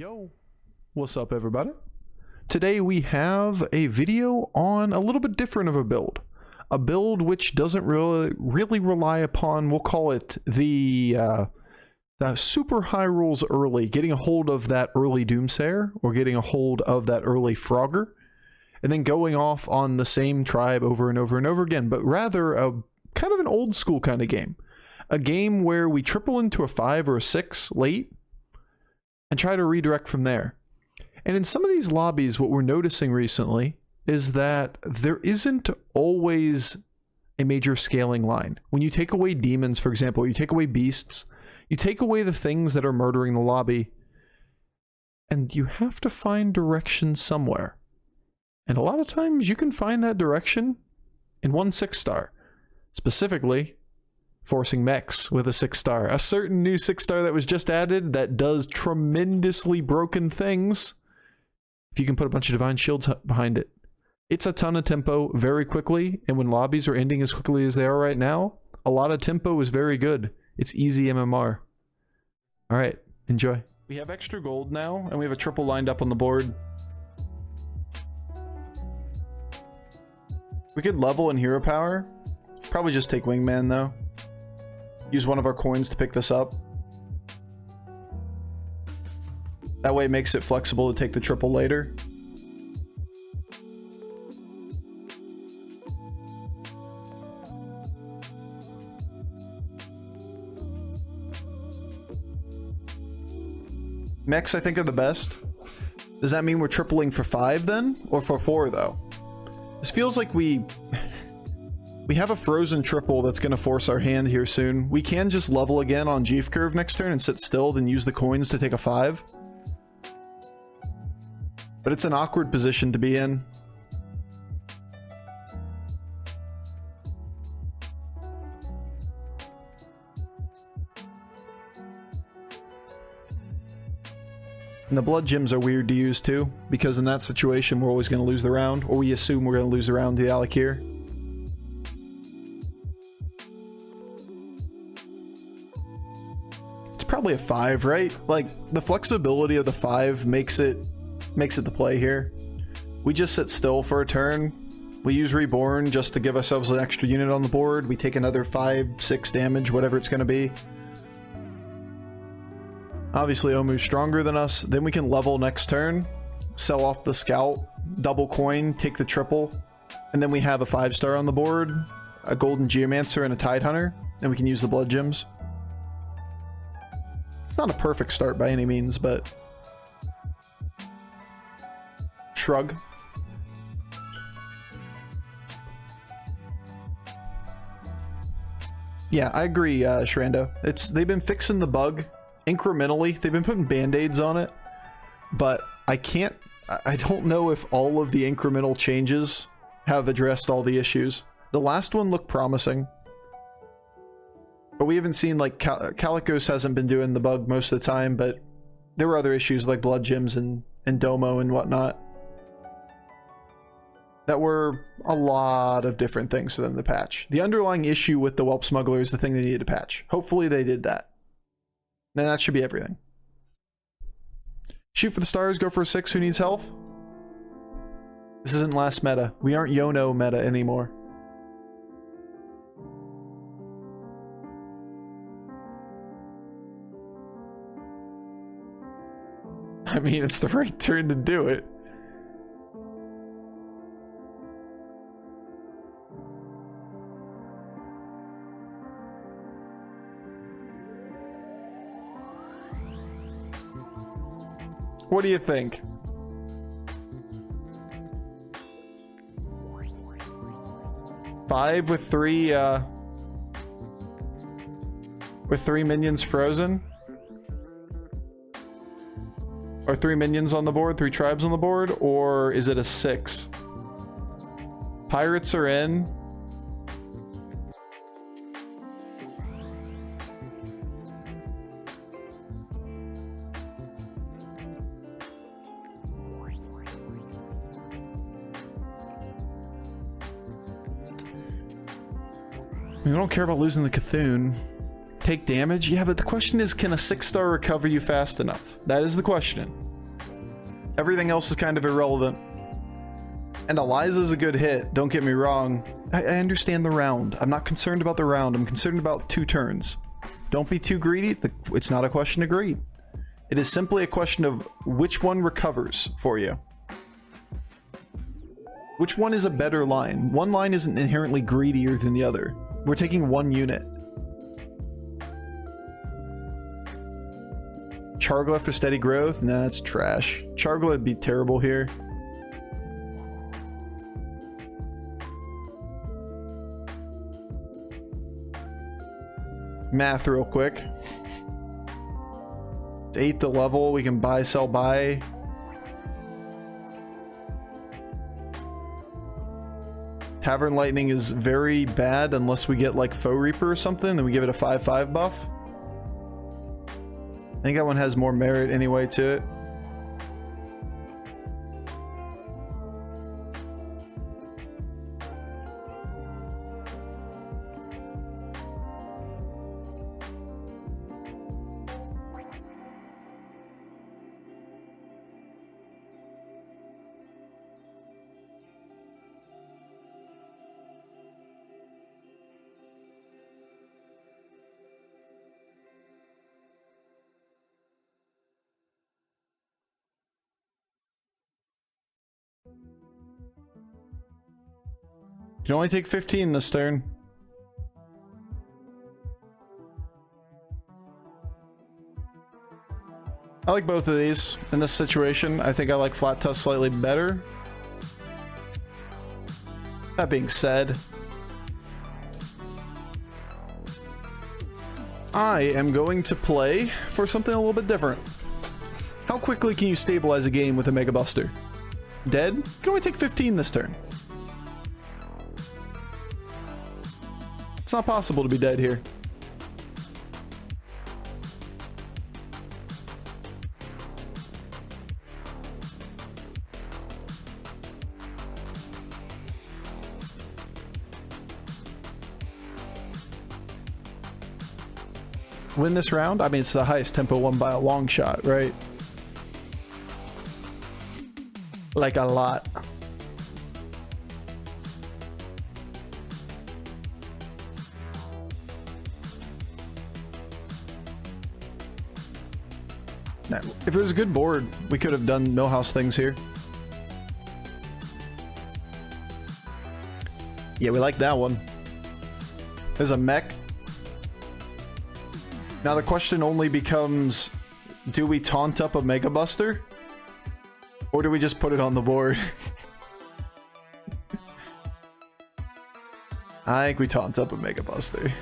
Yo, what's up everybody? Today we have a video on a little bit different of a build which doesn't really rely upon, we'll call it the super high rolls early, getting a hold of that early doomsayer or getting a hold of that early frogger, and then going off on the same tribe over and over and over again, but rather a kind of an old school kind of game. A game where we triple into a 5 or a 6 late and try to redirect from there. And in some of these lobbies, what we're noticing recently is that there isn't always a major scaling line. When you take away demons, for example, you take away beasts, you take away the things that are murdering the lobby, and you have to find direction somewhere. And a lot of times you can find that direction in one 6-star, specifically forcing mechs with a 6-star. A certain new 6-star that was just added that does tremendously broken things if you can put a bunch of divine shields behind it. It's a ton of tempo very quickly, and when lobbies are ending as quickly as they are right now, a lot of tempo is very good. It's easy MMR. Alright, enjoy. We have extra gold now, and we have a triple lined up on the board. We could level in hero power. Probably just take wingman though. Use one of our coins to pick this up. That way it makes it flexible to take the triple later. Mechs I think are the best. Does that mean we're tripling for 5 then? Or for 4 though? This feels like we have a frozen triple that's going to force our hand here soon. We can just level again on G curve next turn and sit still, then use the coins to take a 5. But it's an awkward position to be in. And the blood gems are weird to use too, because in that situation we're always going to lose the round, or we assume we're going to lose the round to the Alakir. Probably a 5, right? Like the flexibility of the 5 makes it the play here. We just sit still for a turn. We use Reborn just to give ourselves an extra unit on the board. We take another 5-6 damage, whatever it's going to be. Obviously Omu's stronger than us. Then we can level next turn, sell off the scout, double coin, take the triple, and then we have a 5-star on the board, a golden geomancer and a tide hunter, and we can use the blood gems. It's not a perfect start by any means, but shrug. Yeah, I agree, Shrando. They've been fixing the bug incrementally. They've been putting band-aids on it, but I don't know if all of the incremental changes have addressed all the issues. The last one looked promising. But we haven't seen, like, Calicos hasn't been doing the bug most of the time, but there were other issues like blood gems and Domo and whatnot that were a lot of different things for them to patch. The underlying issue with the Whelp Smuggler is the thing they needed to patch. Hopefully they did that. Then that should be everything. Shoot for the stars, go for a 6, who needs health? This isn't last meta. We aren't Yono meta anymore. I mean, it's the right turn to do it. What do you think? Five with three minions frozen? Or 3 minions on the board, 3 tribes on the board, or is it a 6? Pirates are in. I don't care about losing the Cthulhu. Take damage? Yeah, but the question is, can a 6-star recover you fast enough? That is the question. Everything else is kind of irrelevant. And Eliza's a good hit, don't get me wrong. I understand the round. I'm not concerned about the round. I'm concerned about 2 turns. Don't be too greedy. It's not a question of greed. It is simply a question of which one recovers for you. Which one is a better line? One line isn't inherently greedier than the other. We're taking 1 unit. Chargla for steady growth? Nah, that's trash. Chargla would be terrible here. Math real quick. It's 8th the level. We can buy, sell, buy. Tavern Lightning is very bad unless we get like Foe Reaper or something, and we give it a 5/5 buff. I think that one has more merit anyway to it. You can only take 15 this turn. I like both of these in this situation. I think I like Flat Tusk slightly better. That being said, I am going to play for something a little bit different. How quickly can you stabilize a game with a Mega Buster? Dead? You can only take 15 this turn. It's not possible to be dead here. Win this round? I mean, it's the highest tempo one by a long shot, right? Like a lot. Now, if it was a good board, we could have done Millhouse things here. Yeah, we like that one. There's a mech. Now the question only becomes, do we taunt up a Mega Buster? Or do we just put it on the board? I think we taunt up a Mega Buster.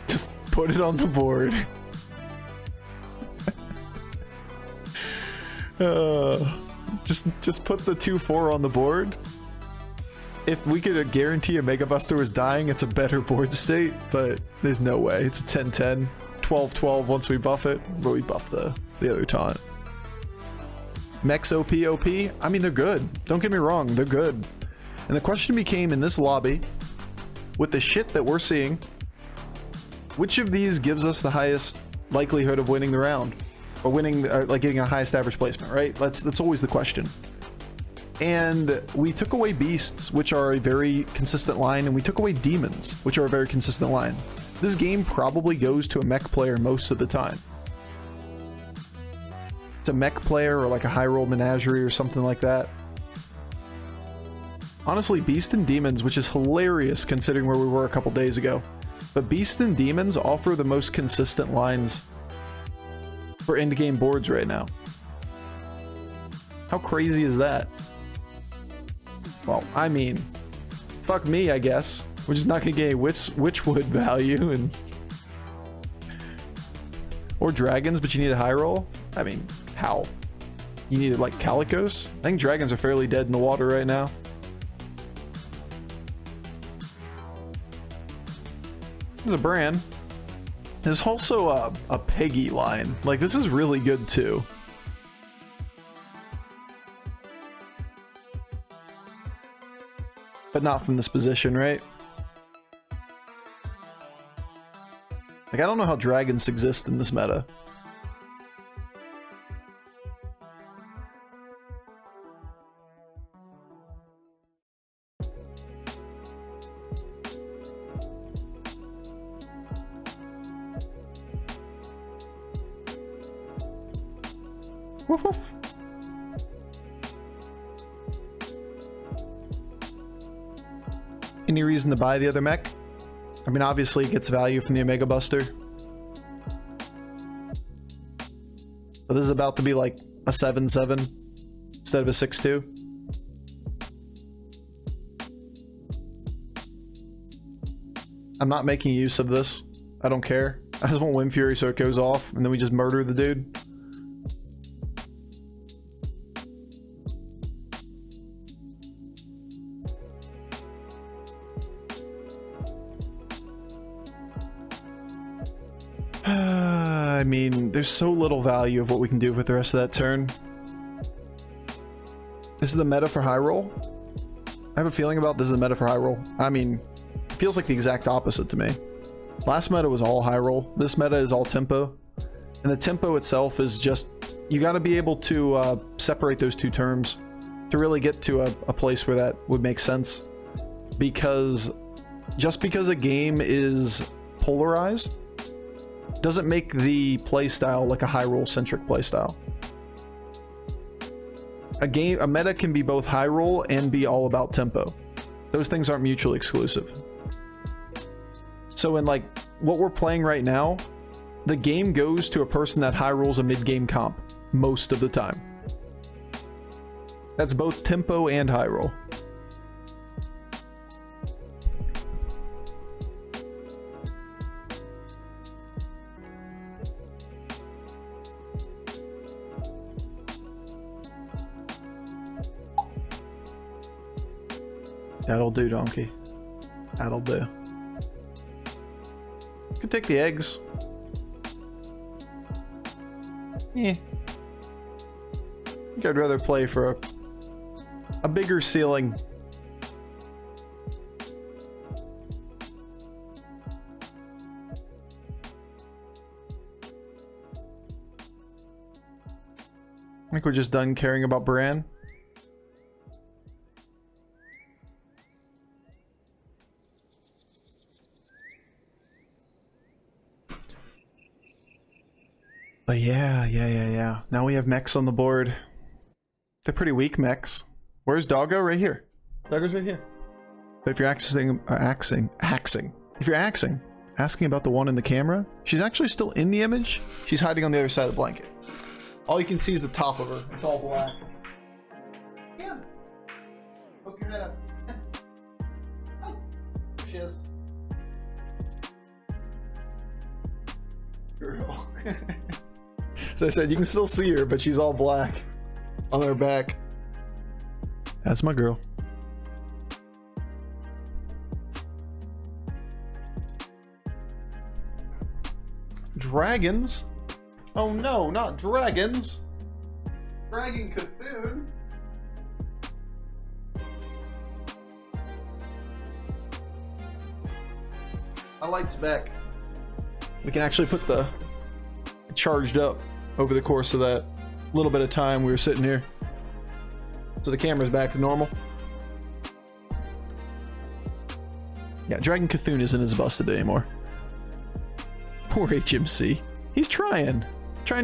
Just put it on the board. Just put the 2/4 on the board. If we could guarantee a Mega Buster was dying, it's a better board state, but there's no way. It's a 10-10, 12-12 once we buff it, but we buff the other taunt. Mechs OP. I mean, they're good. Don't get me wrong, they're good. And the question became, in this lobby, with the shit that we're seeing, which of these gives us the highest likelihood of winning the round? Or winning, like getting a highest average placement, right? That's always the question. And we took away beasts, which are a very consistent line, and we took away demons, which are a very consistent line. This game probably goes to a mech player most of the time. It's a mech player or like a high roll menagerie or something like that. Honestly, beast and demons, which is hilarious considering where we were a couple days ago, but beast and demons offer the most consistent lines for endgame boards right now. How crazy is that? Well, I mean, fuck me, I guess. We're just not gonna get any Witchwood value and or dragons, but you need a high roll? I mean, how? You needed like Calicos? I think dragons are fairly dead in the water right now. There's a Brann. There's also a Peggy line. Like, this is really good too. But not from this position, right? Like, I don't know how dragons exist in this meta. Woof woof. Any reason to buy the other mech? I mean, obviously it gets value from the Omega Buster. But this is about to be like a 7-7 instead of a 6-2. I'm not making use of this. I don't care. I just want Wind Fury so it goes off and then we just murder the dude. I mean, there's so little value of what we can do with the rest of that turn. This is the meta for high roll. I have a feeling about this is the meta for high roll. I mean, it feels like the exact opposite to me. Last meta was all high roll. This meta is all tempo. And the tempo itself is just, you got to be able to separate those two terms to really get to a place where that would make sense. Because just because a game is polarized doesn't make the playstyle like a high roll centric playstyle. A meta can be both high roll and be all about tempo. Those things aren't mutually exclusive. So in like what we're playing right now, the game goes to a person that high rolls a mid-game comp most of the time. That's both tempo and high roll. That'll do, donkey. That'll do. Could take the eggs. Yeah. I think I'd rather play for a bigger ceiling. I think we're just done caring about Brann. But yeah. Now we have mechs on the board. They're pretty weak mechs. Where's Doggo? Right here. Doggo's right here. But if you're asking about the one in the camera, she's actually still in the image. She's hiding on the other side of the blanket. All you can see is the top of her. It's all black. Yeah. Poke your head up. Oh, there she is. Girl. So I said, you can still see her, but she's all black on her back. That's my girl. Dragons? Oh no, not dragons! Dragon Cthulhu? My light's back. We can actually put the charged up over the course of that little bit of time we were sitting here. So the camera's back to normal. Yeah, Dragon Cthulhu isn't as busted anymore. Poor HMC. He's trying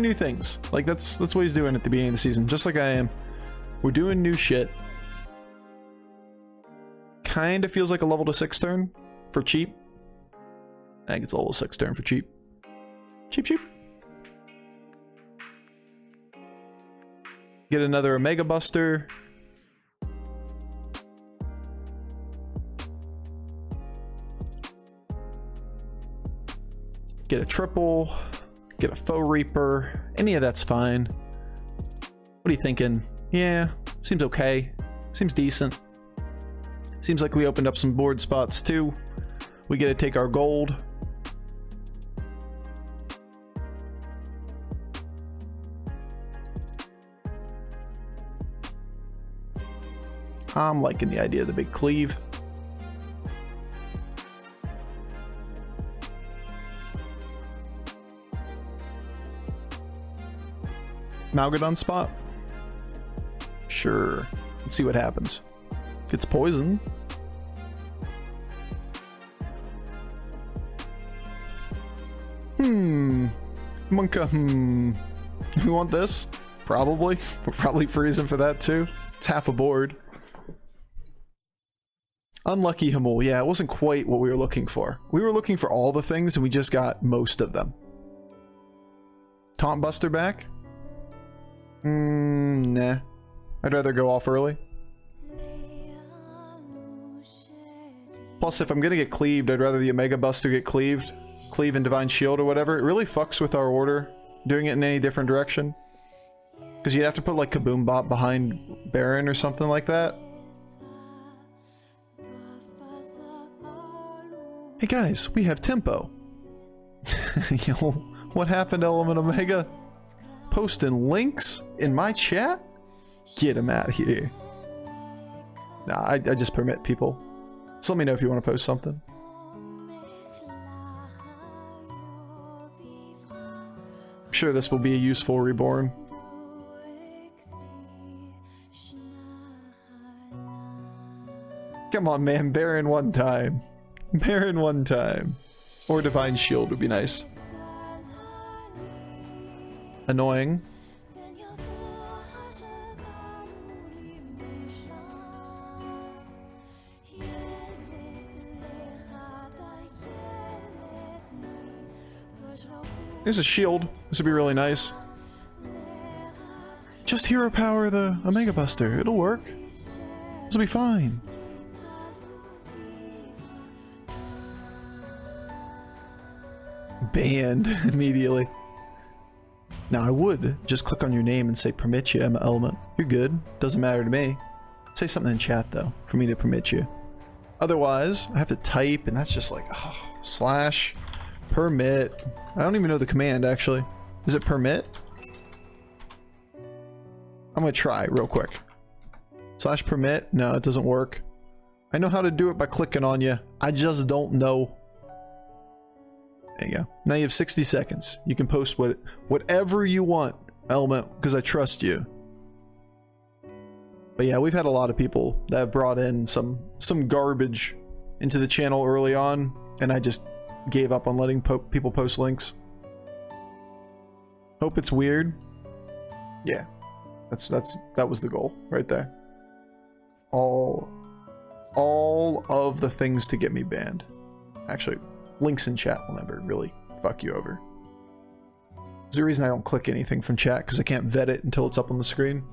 new things. Like that's what he's doing at the beginning of the season, just like I am. We're doing new shit. Kinda feels like a level to 6 turn for cheap. I think it's a level 6 turn for cheap. Cheap. Get another Omega Buster. Get a triple. Get a Foe Reaper. Any of that's fine. What are you thinking? Yeah, seems okay. Seems decent. Seems like we opened up some board spots too. We get to take our gold. I'm liking the idea of the big cleave. Malgadon spot? Sure. Let's see what happens. Gets poison. Monka, We want this? Probably. We're probably freezing for that too. It's half a board. Unlucky Hamul. Yeah, it wasn't quite what we were looking for. We were looking for all the things and we just got most of them. Taunt Buster back? Nah. I'd rather go off early. Plus, if I'm gonna get cleaved, I'd rather the Omega Buster get cleaved. Cleave and Divine Shield or whatever. It really fucks with our order, doing it in any different direction. Because you'd have to put like Kaboom Bot behind Baron or something like that. Hey guys, we have tempo. Yo, what happened, Element Omega? Posting links in my chat? Get him out of here. Nah, I just permit people. So let me know if you want to post something. I'm sure this will be a useful reborn. Come on, man. Baron one time. Baron one time. Or Divine Shield would be nice. Annoying. Here's a shield. This would be really nice. Just hero power the Omega Buster. It'll work. This will be fine. Banned immediately. Now I would just click on your name and say permit you, Emma Element. You're good. Doesn't matter to me. Say something in chat though for me to permit you. Otherwise, I have to type and that's just like slash permit. I don't even know the command actually. Is it permit? I'm gonna try real quick. Slash permit? No, it doesn't work. I know how to do it by clicking on you. I just don't know. There you go. Now you have 60 seconds. You can post whatever you want, Element, because I trust you. But yeah, we've had a lot of people that have brought in some garbage into the channel early on, and I just gave up on letting people post links. Hope it's weird. Yeah, that was the goal right there. All of the things to get me banned. Actually, links in chat will never really fuck you over. There's a reason I don't click anything from chat, because I can't vet it until it's up on the screen.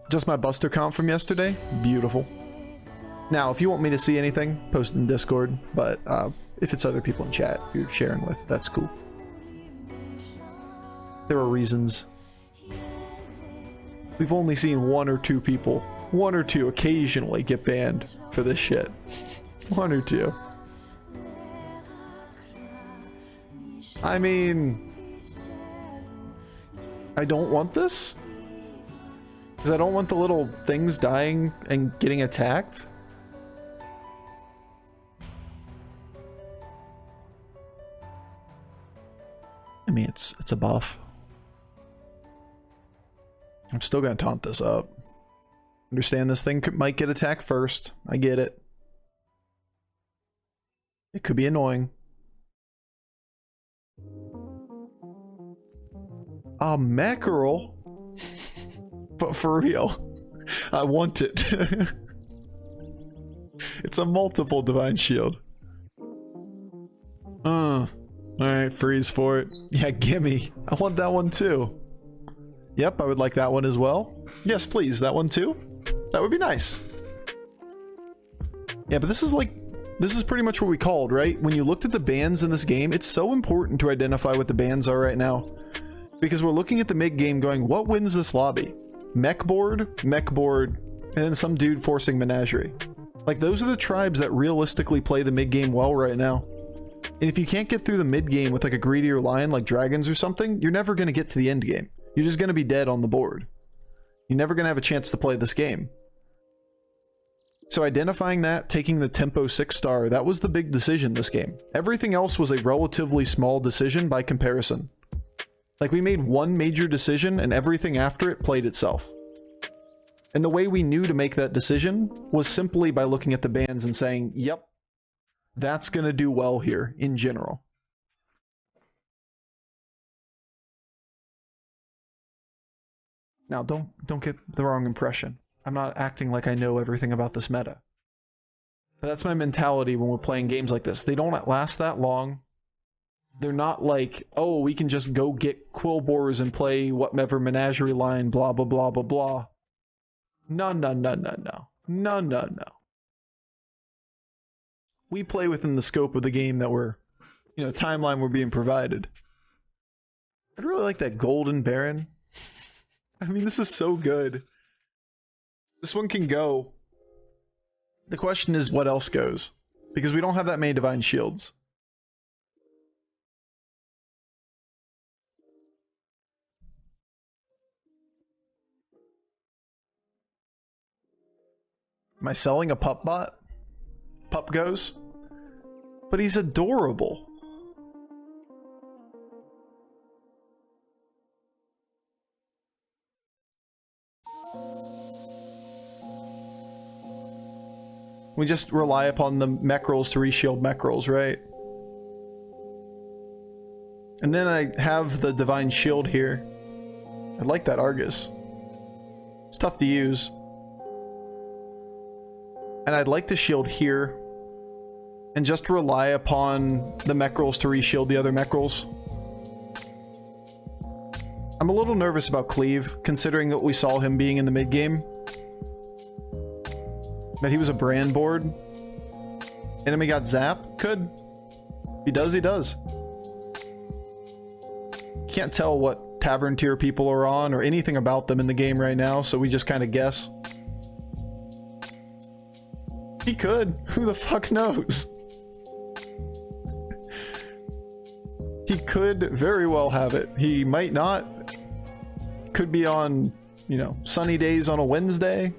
Just my Buster count from yesterday? Beautiful. Now, if you want me to see anything, post in Discord, but if it's other people in chat you're sharing with, that's cool. There are reasons. We've only seen one or two people, one or two occasionally get banned for this shit. One or two. I mean, I don't want this. Because I don't want the little things dying and getting attacked. I mean, it's a buff. I'm still gonna taunt this up. Understand this thing might get attacked first. I get it. It could be annoying. A mackerel? But for real, I want it. It's a multiple Divine Shield. Alright, freeze for it. Yeah, gimme. I want that one too. Yep, I would like that one as well. Yes, please, that one too. That would be nice. Yeah, but this is pretty much what we called, right? When you looked at the bans in this game, it's so important to identify what the bans are right now. Because we're looking at the mid-game going, what wins this lobby? Mech board, and then some dude forcing Menagerie. Like, those are the tribes that realistically play the mid-game well right now. And if you can't get through the mid-game with like a greedier lion like dragons or something, you're never going to get to the end game. You're just going to be dead on the board. You're never going to have a chance to play this game. So identifying that, taking the tempo 6-star, that was the big decision this game. Everything else was a relatively small decision by comparison. Like, we made one major decision and everything after it played itself. And the way we knew to make that decision was simply by looking at the bans and saying, yep, that's going to do well here in general. Now, don't get the wrong impression. I'm not acting like I know everything about this meta. But that's my mentality when we're playing games like this. They don't last that long. They're not like, oh, we can just go get Quillbores and play whatever menagerie line, blah, blah, blah, blah, blah. No, no, no, no, no. No, no, no. We play within the scope of the game that we're, timeline we're being provided. I'd really like that Golden Baron. I mean, this is so good. This one can go. The question is what else goes. Because we don't have that many Divine Shields. Am I selling a pup bot? Pup goes? But he's adorable. We just rely upon the mech rolls to reshield mech rolls, right? And then I have the Divine Shield here. I like that Argus. It's tough to use. And I'd like to shield here. And just rely upon the mech rolls to reshield the other mech rolls. I'm a little nervous about Cleave, considering that we saw him being in the mid game. That he was a Brann board. Enemy got zapped? Could. He does, he does. Can't tell what tavern tier people are on or anything about them in the game right now, so we just kind of guess. He could. Who the fuck knows? He could very well have it. He might not. Could be on, sunny days on a Wednesday.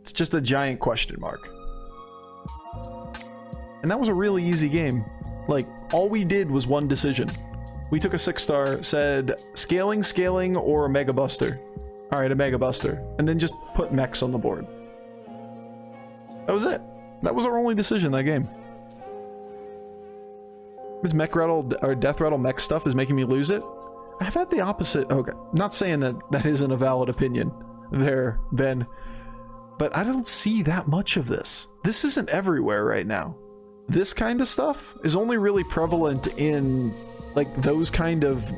It's just a giant question mark. And that was a really easy game. Like, all we did was one decision. We took a 6-star, said scaling, scaling, or a Mega Buster. Alright, a Mega Buster. And then just put mechs on the board. That was it. That was our only decision that game. This mech rattle, or death rattle mech stuff is making me lose it. I've had the opposite. Okay, not saying that that isn't a valid opinion there, Ben. But I don't see that much of this. This isn't everywhere right now. This kind of stuff is only really prevalent in, like, those kind of,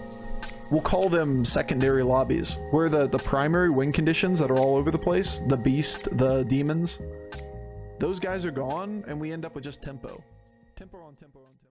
we'll call them secondary lobbies, where the primary win conditions that are all over the place, the beast, the demons, those guys are gone, and we end up with just tempo. Tempo on tempo on tempo.